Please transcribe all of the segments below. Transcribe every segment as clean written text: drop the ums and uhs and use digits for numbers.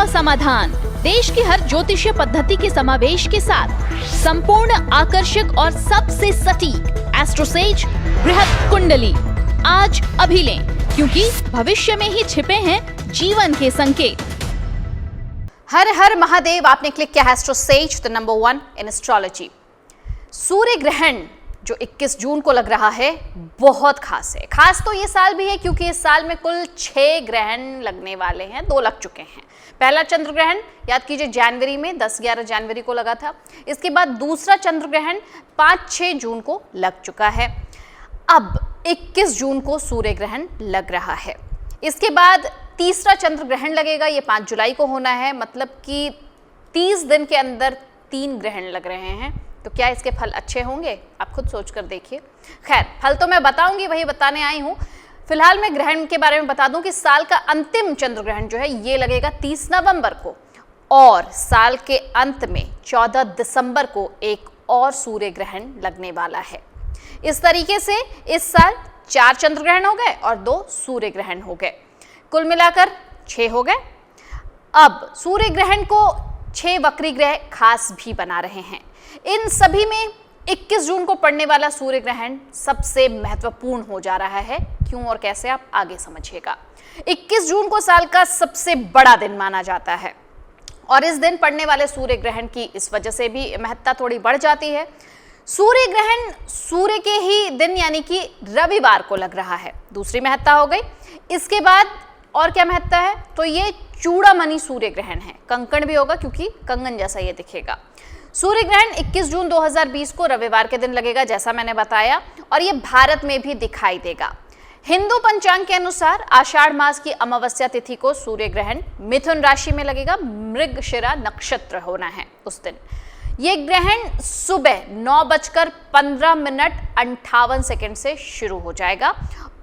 का समाधान, देश की हर ज्योतिषीय पद्धति के समावेश के साथ संपूर्ण आकर्षक और सबसे सटीक एस्ट्रोसेज बृहत कुंडली आज अभी लें, क्योंकि भविष्य में ही छिपे हैं जीवन के संकेत। हर हर महादेव। आपने क्लिक किया AstroSage, the number 1 in astrology. सूर्य ग्रहण जो 21 जून को लग रहा है बहुत खास है। खास तो ये साल भी है क्योंकि इस साल में कुल 6 ग्रहण लगने वाले हैं। 2 लग चुके हैं। पहला चंद्र ग्रहण याद कीजिए जनवरी में 10-11 जनवरी को लगा था। इसके बाद दूसरा चंद्र ग्रहण 5-6 जून को लग चुका है। अब 21 जून को सूर्य ग्रहण लग रहा है। इसके बाद तीसरा चंद्र ग्रहण लगेगा। ये 5 जुलाई को होना है, मतलब कि 30 दिन के अंदर 3 ग्रहण लग रहे हैं। तो क्या इसके फल अच्छे होंगे? आप खुद सोच कर देखिए। खैर, फल तो मैं बताऊंगी, वही बताने आई हूं। फिलहाल मैं ग्रहण के बारे में बता दूं कि साल का अंतिम चंद्र ग्रहण जो है ये लगेगा 30 नवंबर को, और साल के अंत में 14 दिसंबर को एक और सूर्य ग्रहण लगने वाला है। इस तरीके से इस साल 4 चंद्र ग्रहण हो गए और 2 सूर्य ग्रहण हो गए, कुल मिलाकर 6 हो गए। अब सूर्य ग्रहण को 6 वक्री ग्रह खास भी बना रहे हैं। इन सभी में 21 जून को पड़ने वाला सूर्य ग्रहण सबसे महत्वपूर्ण हो जा रहा है। क्यों और कैसे, आप आगे समझिएगा। 21 जून को साल का सबसे बड़ा दिन माना जाता है और इस दिन पड़ने वाले सूर्य ग्रहण की इस वजह से भी महत्ता थोड़ी बढ़ जाती है। सूर्य ग्रहण सूर्य के ही दिन यानी कि रविवार को लग रहा है, दूसरी महत्ता हो गई। इसके बाद और क्या महत्ता है, तो ये चूड़ामणि सूर्य ग्रहण है। कंकण भी होगा क्योंकि कंगन जैसा ये दिखेगा। सूर्य ग्रहण 21 जून 2020 को रविवार के दिन लगेगा, जैसा मैंने बताया, और ये भारत में भी दिखाई देगा। हिंदू पंचांग के अनुसार आषाढ़ मास की अमावस्या तिथि को सूर्य ग्रहण मिथुन राशि में लगेगा। मृगशिरा नक्षत्र होना है उस दिन। ये ग्रहण सुबह 9:15 से शुरू हो जाएगा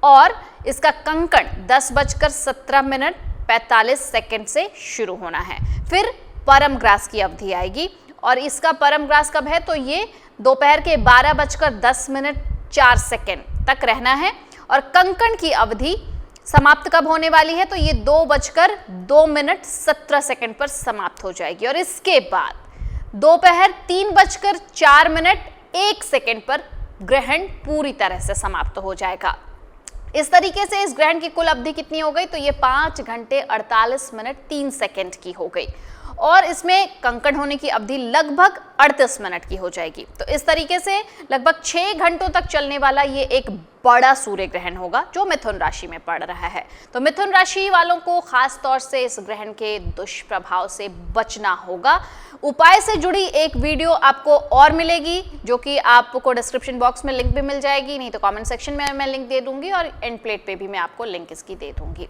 और इसका कंकण 10:17 से शुरू होना है। फिर परम ग्रास की अवधि आएगी और इसका परम ग्रास कब है, तो ये दोपहर के 12:10 तक रहना है। और कंकण की अवधि समाप्त कब होने वाली है, तो ये 2:02 पर समाप्त हो जाएगी और इसके बाद दोपहर 3:04 पर ग्रहण पूरी तरह से समाप्त हो जाएगा। इस तरीके से इस ग्रहण की कुल अवधि कितनी हो गई, तो ये 5 घंटे 48 मिनट 3 सेकंड की हो गई और इसमें कंकण होने की अवधि लगभग 38 मिनट की हो जाएगी। तो इस तरीके से लगभग 6 घंटों तक चलने वाला ये एक बड़ा सूर्य ग्रहण होगा जो मिथुन राशि में पड़ रहा है। तो मिथुन राशि वालों को खास तौर से इस ग्रहण के दुष्प्रभाव से बचना होगा। उपाय से जुड़ी एक वीडियो आपको और मिलेगी, जो कि आपको डिस्क्रिप्शन बॉक्स में लिंक भी मिल जाएगी, नहीं तो कमेंट सेक्शन में मैं लिंक दे दूंगी और एंड प्लेट पे भी मैं आपको लिंक इसकी दे दूंगी।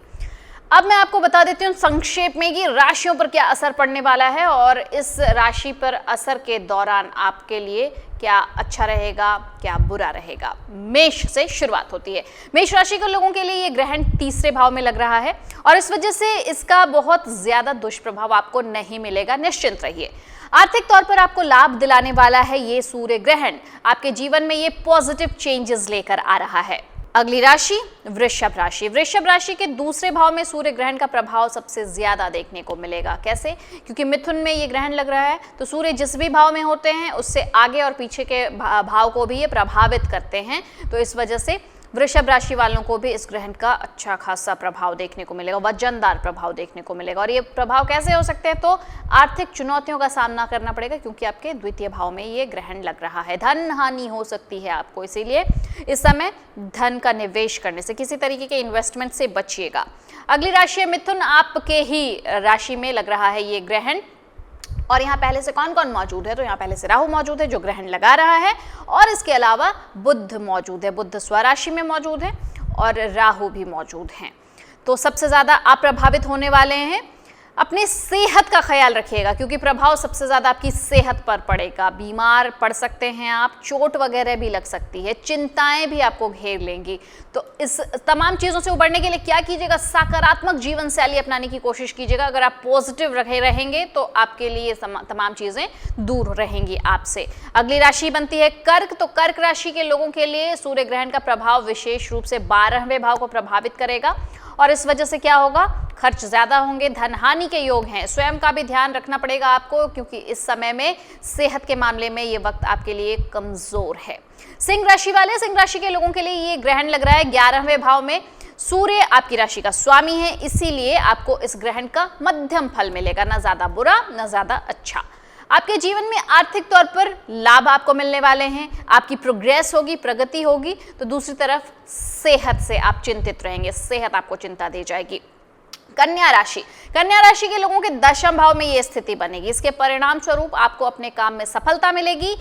अब मैं आपको बता देती हूँ संक्षेप में कि राशियों पर क्या असर पड़ने वाला है और इस राशि पर असर के दौरान आपके लिए क्या अच्छा रहेगा, क्या बुरा रहेगा। मेष से शुरुआत होती है। मेष राशि के लोगों के लिए ये ग्रहण तीसरे भाव में लग रहा है और इस वजह से इसका बहुत ज्यादा दुष्प्रभाव आपको नहीं मिलेगा, निश्चिंत रहिए। आर्थिक तौर पर आपको लाभ दिलाने वाला है ये सूर्य ग्रहण। आपके जीवन में ये पॉजिटिव चेंजेस लेकर आ रहा है। अगली राशि वृषभ राशि। वृषभ राशि के दूसरे भाव में सूर्य ग्रहण का प्रभाव सबसे ज्यादा देखने को मिलेगा। कैसे? क्योंकि मिथुन में ये ग्रहण लग रहा है, तो सूर्य जिस भी भाव में होते हैं उससे आगे और पीछे के भाव को भी ये प्रभावित करते हैं। तो इस वजह से वृषभ राशि वालों को भी इस ग्रहण का अच्छा खासा प्रभाव देखने को मिलेगा, वजनदार प्रभाव देखने को मिलेगा। और ये प्रभाव कैसे हो सकते हैं, तो आर्थिक चुनौतियों का सामना करना पड़ेगा क्योंकि आपके द्वितीय भाव में ये ग्रहण लग रहा है। धन हानि हो सकती है आपको, इसीलिए इस समय धन का निवेश करने से, किसी तरीके के इन्वेस्टमेंट से बचिएगा। अगली राशि है मिथुन। आपके ही राशि में लग रहा है ये ग्रहण और यहाँ पहले से कौन कौन मौजूद है, तो यहाँ पहले से राहु मौजूद है जो ग्रहण लगा रहा है और इसके अलावा बुध मौजूद है। बुध स्वराशि में मौजूद है और राहु भी मौजूद हैं। तो सबसे ज्यादा आप प्रभावित होने वाले हैं। अपनी सेहत का ख्याल रखिएगा क्योंकि प्रभाव सबसे ज्यादा आपकी सेहत पर पड़ेगा। बीमार पड़ सकते हैं आप, चोट वगैरह भी लग सकती है, चिंताएं भी आपको घेर लेंगी। तो इस तमाम चीजों से उबरने के लिए क्या कीजिएगा, सकारात्मक जीवन शैली अपनाने की कोशिश कीजिएगा। अगर आप पॉजिटिव रहेंगे तो आपके लिए तमाम चीजें दूर रहेंगी आपसे। अगली राशि बनती है कर्क। तो कर्क राशि के लोगों के लिए सूर्य ग्रहण का प्रभाव विशेष रूप से 12वें भाव को प्रभावित करेगा और इस वजह से क्या होगा, खर्च ज्यादा होंगे, धन हानि के योग हैं। स्वयं का भी ध्यान रखना पड़ेगा आपको, क्योंकि इस समय में सेहत के मामले में ये वक्त आपके लिए कमजोर है। सिंह राशि वाले, सिंह राशि के लोगों के लिए ये ग्रहण लग रहा है 11वें भाव में। सूर्य आपकी राशि का स्वामी है, इसीलिए आपको इस ग्रहण का मध्यम फल मिलेगा, ना ज्यादा बुरा ना ज्यादा अच्छा। आपके जीवन में आर्थिक तौर पर लाभ आपको मिलने वाले हैं, आपकी प्रोग्रेस होगी, प्रगति होगी। तो दूसरी तरफ सेहत से आप चिंतित रहेंगे, सेहत आपको चिंता दे जाएगी। कन्या राशि, कन्या राशि के लोगों के 10वें भाव में ये स्थिति बनेगी। इसके परिणाम स्वरूप आपको अपने काम में सफलता मिलेगी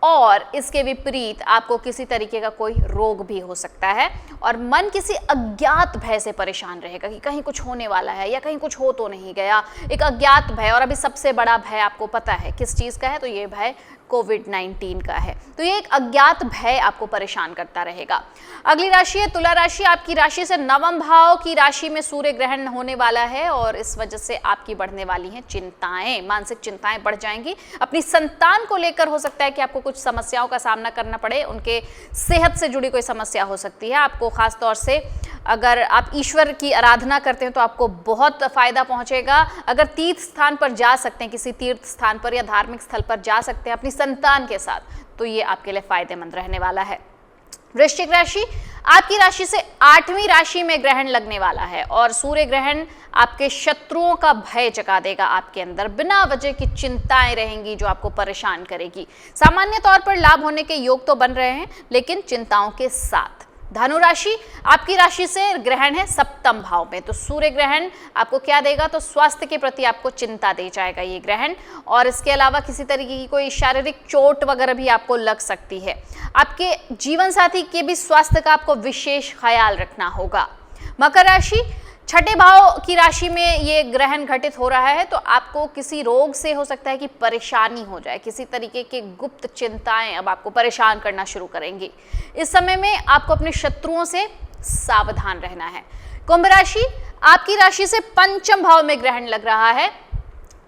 और इसके विपरीत आपको किसी तरीके का कोई रोग भी हो सकता है और मन किसी अज्ञात भय से परेशान रहेगा कि कहीं कुछ होने वाला है या कहीं कुछ हो तो नहीं गया, एक अज्ञात भय। और अभी सबसे बड़ा भय आपको पता है किस चीज का है, तो ये भय कोविड-19 का है। तो ये एक अज्ञात भय आपको परेशान करता रहेगा। अगली राशि है तुला राशि। आपकी राशि से 9वें भाव की राशि में सूर्य ग्रहण होने वाला है और इस वजह से आपकी बढ़ने वाली हैं चिंताएं, मानसिक चिंताएं बढ़ जाएंगी। अपनी संतान को लेकर हो सकता है कि आपको कुछ समस्याओं का सामना करना पड़े, उनके सेहत से जुड़ी कोई समस्या हो सकती है। आपको खास तौर से अगर आप ईश्वर की आराधना करते हैं तो आपको बहुत फायदा पहुंचेगा। अगर तीर्थ स्थान पर जा सकते हैं, किसी तीर्थ स्थान पर या धार्मिक स्थल पर जा सकते हैं अपनी संतान के साथ, तो ये आपके लिए फायदेमंद रहने वाला है। वृश्चिक राशि, आपकी राशि से 8वीं राशि में ग्रहण लगने वाला है और सूर्य ग्रहण आपके शत्रुओं का भय जगा देगा आपके अंदर। बिना वजह की चिंताएं रहेंगी जो आपको परेशान करेगी। सामान्य तौर पर लाभ होने के योग तो बन रहे हैं, लेकिन चिंताओं के साथ। धनु राशि, आपकी राशि से ग्रहण है 7वें भाव में, तो सूर्य ग्रहण आपको क्या देगा, तो स्वास्थ्य के प्रति आपको चिंता दे जाएगा ये ग्रहण। और इसके अलावा किसी तरीके की कोई शारीरिक चोट वगैरह भी आपको लग सकती है। आपके जीवन साथी के भी स्वास्थ्य का आपको विशेष ख्याल रखना होगा। मकर राशि, 6ठे भाव की राशि में ये ग्रहण घटित हो रहा है, तो आपको किसी रोग से हो सकता है कि परेशानी हो जाए, किसी तरीके के गुप्त चिंताएं अब आपको परेशान करना शुरू करेंगी। इस समय में आपको अपने शत्रुओं से सावधान रहना है। कुंभ राशि, आपकी राशि से 5वें भाव में ग्रहण लग रहा है।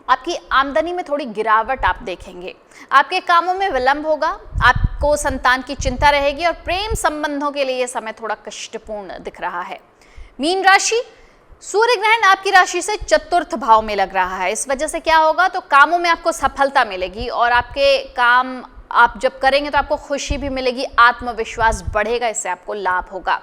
आपकी आमदनी में थोड़ी गिरावट आप देखेंगे, आपके कामों में विलंब होगा, आपको संतान की चिंता रहेगी और प्रेम संबंधों के लिए यह समय थोड़ा कष्टपूर्ण दिख रहा है। मीन राशि, सूर्य ग्रहण आपकी राशि से 4th भाव में लग रहा है। इस वजह से क्या होगा, तो कामों में आपको सफलता मिलेगी और आपके काम आप जब करेंगे तो आपको खुशी भी मिलेगी, आत्मविश्वास बढ़ेगा, इससे आपको लाभ होगा।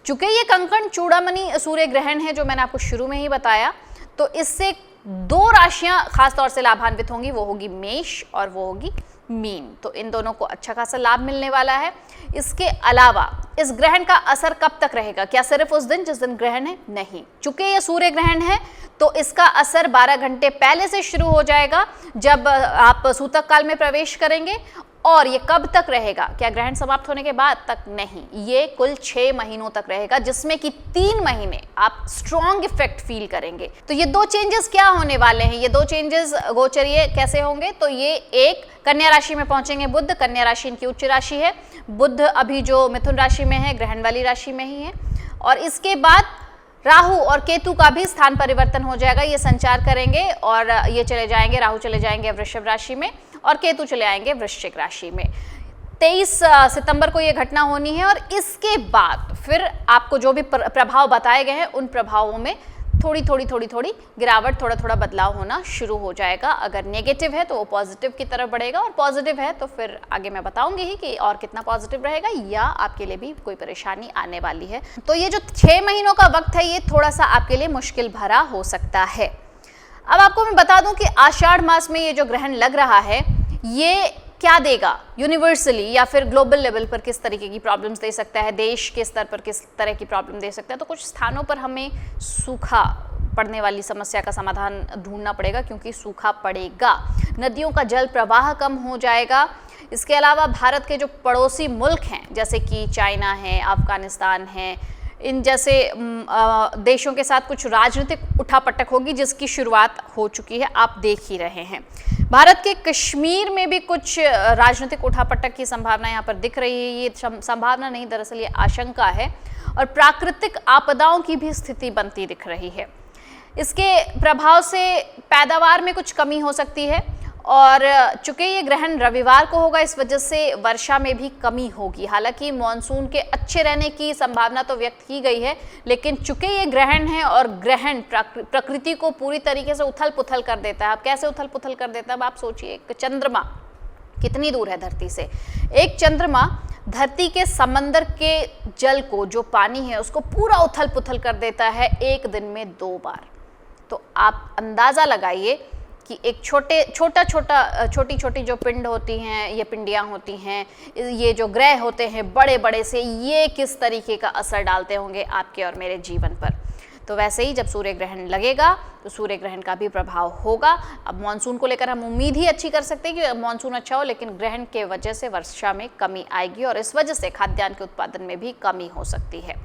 चूंकि ये कंकण चूड़ामणि सूर्य ग्रहण है जो मैंने आपको शुरू में ही बताया, तो इससे 2 राशियां खासतौर से लाभान्वित होंगी, वो होगी मेष और वो होगी मीन। तो इन दोनों को अच्छा खासा लाभ मिलने वाला है। इसके अलावा इस ग्रहण का असर कब तक रहेगा, क्या सिर्फ उस दिन जिस दिन ग्रहण है, नहीं। चूंकि ये सूर्य ग्रहण है तो इसका असर 12 घंटे पहले से शुरू हो जाएगा जब आप सूतक काल में प्रवेश करेंगे। और ये कब तक रहेगा, क्या ग्रहण समाप्त होने के बाद तक, नहीं, ये कुल 6 महीनों तक रहेगा, जिसमें कि 3 महीने आप स्ट्रॉन्ग इफेक्ट फील करेंगे। तो ये 2 चेंजेस क्या होने वाले हैं, ये 2 चेंजेस गोचरीय कैसे होंगे, तो ये एक, कन्या राशि में पहुंचेंगे बुध। कन्या राशि इनकी उच्च राशि है। बुध अभी जो मिथुन राशि में है, ग्रहण वाली राशि में ही है। और इसके बाद राहु और केतु का भी स्थान परिवर्तन हो जाएगा, ये संचार करेंगे और ये चले जाएंगे, राहु चले जाएंगे वृषभ राशि में और केतु चले आएंगे वृश्चिक राशि में। 23 सितंबर को ये घटना होनी है और इसके बाद फिर आपको जो भी प्रभाव बताए गए हैं उन प्रभावों में थोड़ी गिरावट, थोड़ा बदलाव होना शुरू हो जाएगा। अगर नेगेटिव है तो वो पॉजिटिव की तरफ बढ़ेगा और पॉजिटिव है तो फिर आगे मैं बताऊंगी ही कि और कितना पॉजिटिव रहेगा या आपके लिए भी कोई परेशानी आने वाली है। तो ये जो 6 महीनों का वक्त है ये थोड़ा सा आपके लिए मुश्किल भरा हो सकता है। अब आपको मैं बता दूं कि आषाढ़ मास में ये जो ग्रहण लग रहा है ये क्या देगा, यूनिवर्सली या फिर ग्लोबल लेवल पर किस तरीके की प्रॉब्लम्स दे सकता है, देश के स्तर पर किस तरह की प्रॉब्लम दे सकता है। तो कुछ स्थानों पर हमें सूखा पड़ने वाली समस्या का समाधान ढूंढना पड़ेगा, क्योंकि सूखा पड़ेगा, नदियों का जल प्रवाह कम हो जाएगा। इसके अलावा भारत के जो पड़ोसी मुल्क हैं जैसे कि चाइना है, अफगानिस्तान है, इन जैसे देशों के साथ कुछ राजनीतिक उठापटक होगी जिसकी शुरुआत हो चुकी है, आप देख ही रहे हैं। भारत के कश्मीर में भी कुछ राजनीतिक उठापटक की संभावना यहाँ पर दिख रही है। ये संभावना नहीं, दरअसल ये आशंका है। और प्राकृतिक आपदाओं की भी स्थिति बनती दिख रही है। इसके प्रभाव से पैदावार में कुछ कमी हो सकती है और चूंकि ये ग्रहण रविवार को होगा, इस वजह से वर्षा में भी कमी होगी। हालांकि मॉनसून के अच्छे रहने की संभावना तो व्यक्त की गई है, लेकिन चूंकि ये ग्रहण है और ग्रहण प्रकृति को पूरी तरीके से उथल पुथल कर देता है। अब कैसे उथल पुथल कर देता है, अब आप सोचिए, एक चंद्रमा कितनी दूर है धरती से। एक चंद्रमा धरती के समंदर के जल को, जो पानी है, उसको पूरा उथल पुथल कर देता है एक दिन में 2 बार। तो आप अंदाजा लगाइए कि एक छोटी छोटी जो पिंड होती हैं, ये पिंडियाँ होती हैं, ये जो ग्रह होते हैं बड़े बड़े से, ये किस तरीके का असर डालते होंगे आपके और मेरे जीवन पर। तो वैसे ही जब सूर्य ग्रहण लगेगा तो सूर्य ग्रहण का भी प्रभाव होगा। अब मॉनसून को लेकर हम उम्मीद ही अच्छी कर सकते हैं कि मॉनसून अच्छा हो, लेकिन ग्रहण के वजह से वर्षा में कमी आएगी और इस वजह से खाद्यान्न के उत्पादन में भी कमी हो सकती है।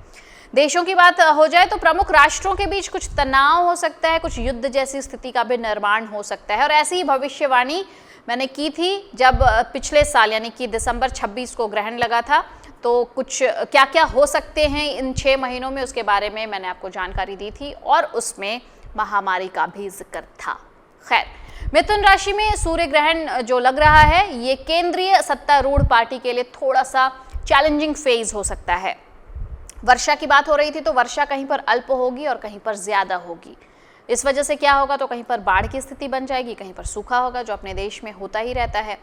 देशों की बात हो जाए तो प्रमुख राष्ट्रों के बीच कुछ तनाव हो सकता है, कुछ युद्ध जैसी स्थिति का भी निर्माण हो सकता है। और ऐसी ही भविष्यवाणी मैंने की थी जब पिछले साल यानी कि दिसंबर 26 को ग्रहण लगा था। तो कुछ क्या क्या हो सकते हैं इन 6 महीनों में, उसके बारे में मैंने आपको जानकारी दी थी और उसमें महामारी का भी जिक्र था। खैर, मिथुन राशि में सूर्य ग्रहण जो लग रहा है, ये केंद्रीय सत्तारूढ़ पार्टी के लिए थोड़ा सा चैलेंजिंग फेज हो सकता है। वर्षा की बात हो रही थी, तो वर्षा कहीं पर अल्प होगी और कहीं पर ज्यादा होगी। इस वजह से क्या होगा, तो कहीं पर बाढ़ की स्थिति बन जाएगी, कहीं पर सूखा होगा, जो अपने देश में होता ही रहता है।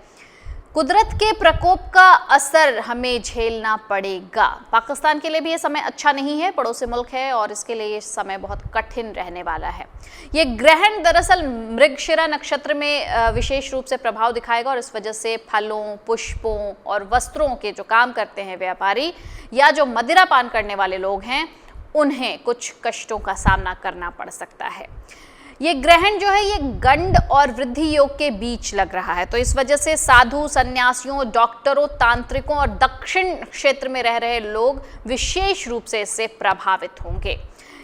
कुदरत के प्रकोप का असर हमें झेलना पड़ेगा। पाकिस्तान के लिए भी ये समय अच्छा नहीं है, पड़ोसी मुल्क है और इसके लिए ये समय बहुत कठिन रहने वाला है। ये ग्रहण दरअसल मृगशिरा नक्षत्र में विशेष रूप से प्रभाव दिखाएगा और इस वजह से फलों, पुष्पों और वस्त्रों के जो काम करते हैं व्यापारी या जो मदिरा पान करने वाले लोग हैं, उन्हें कुछ कष्टों का सामना करना पड़ सकता है। ये ग्रहण जो है, ये गंड और वृद्धि योग के बीच लग रहा है, तो इस वजह से साधु, सन्यासियों, डॉक्टरों, तांत्रिकों और दक्षिण क्षेत्र में रह रहे लोग विशेष रूप से इससे प्रभावित होंगे।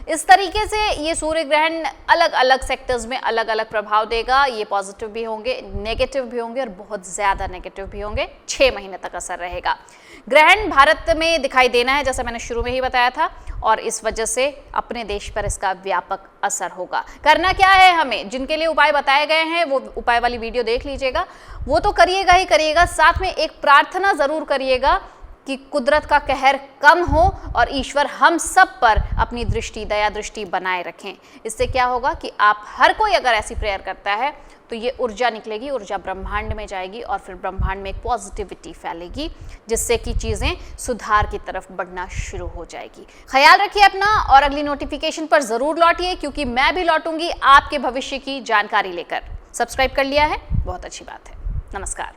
इस तरीके से ये सूर्य ग्रहण अलग अलग सेक्टर्स में अलग अलग प्रभाव देगा। ये पॉजिटिव भी होंगे, नेगेटिव भी होंगे और बहुत ज़्यादा नेगेटिव भी होंगे। 6 महीने तक असर रहेगा। ग्रहण भारत में दिखाई देना है, जैसा मैंने शुरू में ही बताया था, और इस वजह से अपने देश पर इसका व्यापक असर होगा। करना क्या है हमें, जिनके लिए उपाय बताए गए हैं वो उपाय वाली वीडियो देख लीजिएगा, वो तो करिएगा ही करिएगा, साथ में एक प्रार्थना ज़रूर करिएगा कि कुदरत का कहर कम हो और ईश्वर हम सब पर अपनी दृष्टि, दया दृष्टि बनाए रखें। इससे क्या होगा कि आप हर कोई अगर ऐसी प्रेयर करता है तो ये ऊर्जा निकलेगी, ऊर्जा ब्रह्मांड में जाएगी और फिर ब्रह्मांड में एक पॉजिटिविटी फैलेगी, जिससे कि चीज़ें सुधार की तरफ बढ़ना शुरू हो जाएगी। ख्याल रखिए अपना और अगली नोटिफिकेशन पर ज़रूर लौटिए, क्योंकि मैं भी लौटूंगी आपके भविष्य की जानकारी लेकर। सब्सक्राइब कर लिया है, बहुत अच्छी बात है। नमस्कार।